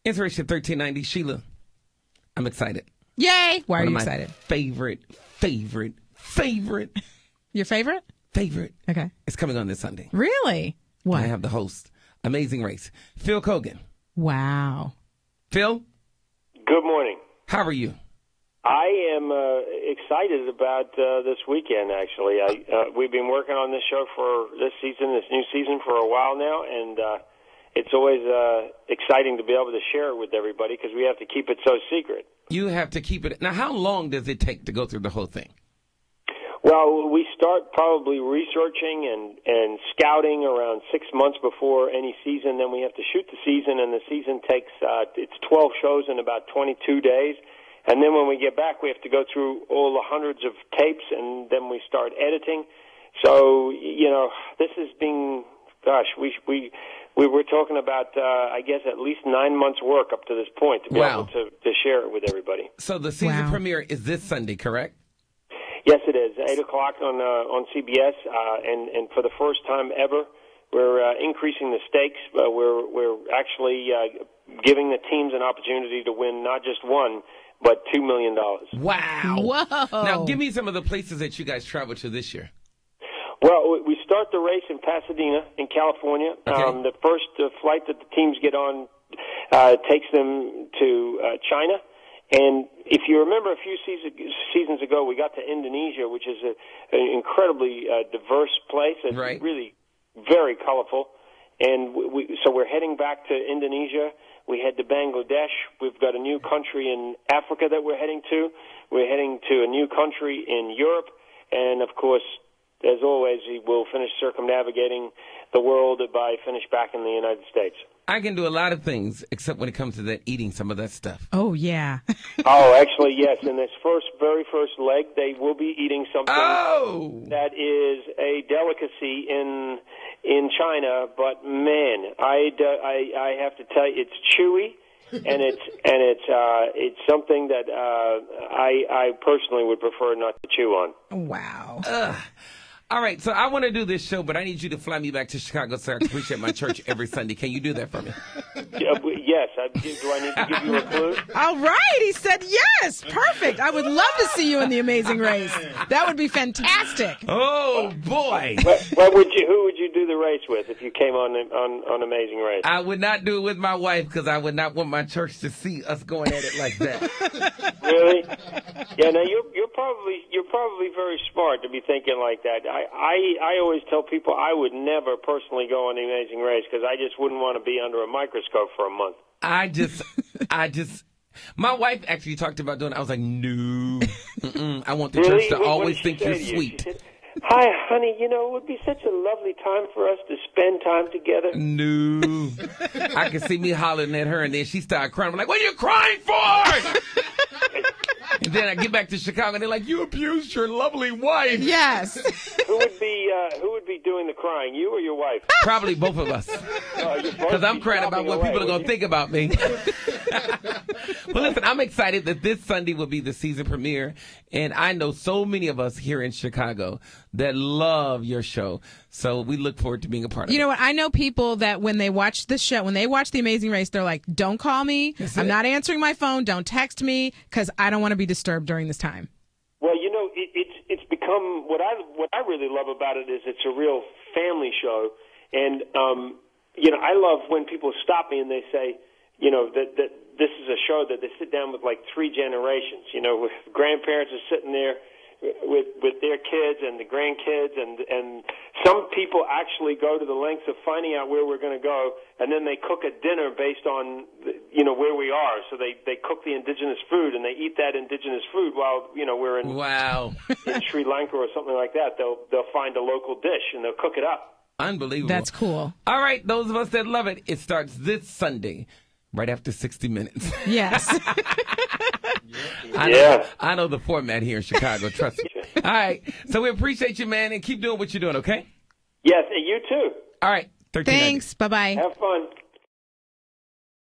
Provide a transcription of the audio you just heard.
Inspiration 1390, Sheila. I'm excited. Yay! Why are you excited? Favorite. Your favorite? Favorite. Okay. It's coming on this Sunday. Really? What? I have the host. Amazing Race. Phil Keoghan. Wow. Phil? Good morning. How are you? I am excited about this weekend, actually. We've been working on this show for this new season, for a while now, and it's always exciting to be able to share it with everybody because we have to keep it so secret. You have to keep it. Now, how long does it take to go through the whole thing? Well, we start probably researching and scouting around 6 months before any season. Then we have to shoot the season, and the season takes it's 12 shows in about 22 days. And then when we get back, we have to go through all the hundreds of tapes, and then we start editing. So, this has been, we were talking about, I guess, at least 9 months' work up to this point to be able to share it with everybody. So the season premiere is this Sunday, correct? Yes, it is. 8 o'clock on CBS, and for the first time ever, we're increasing the stakes. We're actually giving the teams an opportunity to win not just one, but $2 million. Wow. Whoa. Now, give me some of the places that you guys traveled to this year. Well, we start the race in Pasadena in California. Okay. The first flight that the teams get on takes them to China. And if you remember a few seasons ago, we got to Indonesia, which is an incredibly diverse place and really very colorful. And so we're heading back to Indonesia. We head to Bangladesh. We've got a new country in Africa that we're heading to. We're heading to a new country in Europe. And, of course, as always, we'll finish circumnavigating the world by finish back in the United States. I can do a lot of things, except when it comes to that eating some of that stuff. Oh, yeah. Oh, actually, yes. In this very first leg, they will be eating something that is a delicacy in China. But man, I have to tell you, it's chewy, and it's something that I personally would prefer not to chew on. Wow. All right, so I want to do this show, but I need you to fly me back to Chicago so I can preach at my church every Sunday. Can you do that for me? Yes. Do I need to give you a clue? All right. He said yes. Perfect. I would love to see you in The Amazing Race. That would be fantastic. Oh, boy. Who would you do the race with if you came on Amazing Race? I would not do it with my wife because I would not want my church to see us going at it like that. Really? Yeah, now you're probably very smart to be thinking like that. I always tell people I would never personally go on The Amazing Race because I just wouldn't want to be under a microscope for a month. My wife actually talked about doing it. I was like, no. I want the church to always think you're sweet. She said, hi, honey, it would be such a lovely time for us to spend time together. No. I could see me hollering at her, and then she started crying. I'm like, what are you crying for? And then I get back to Chicago, and they're like, you abused your lovely wife. Yes. Who would be doing the crying, you or your wife? Probably both of us. Because I'm crying about what people are going to think about me. Well, listen, I'm excited that this Sunday will be the season premiere, and I know so many of us here in Chicago that love your show, so we look forward to being a part of it. You know what? I know people that when they watch the show, when they watch The Amazing Race, they're like, don't call me. I'm not answering my phone. Don't text me because I don't want to be disturbed during this time. Well, it's become what I really love about it is it's a real family show, and I love when people stop me and they say, that this is a show that they sit down with like 3 generations. With grandparents are sitting there with their kids and the grandkids, and some people actually go to the lengths of finding out where we're going to go, and then they cook a dinner based on where we are. So they cook the indigenous food and they eat that indigenous food while we're in in Sri Lanka or something like that. They'll find a local dish and they'll cook it up. Unbelievable. That's cool. All right, those of us that love it, it starts this Sunday, right after 60 Minutes. Yes. I know the format here in Chicago, trust me. All right, so we appreciate you, man, and keep doing what you're doing, okay? Yes, and you too. All right, 1390. Thanks. Bye-bye. Have fun.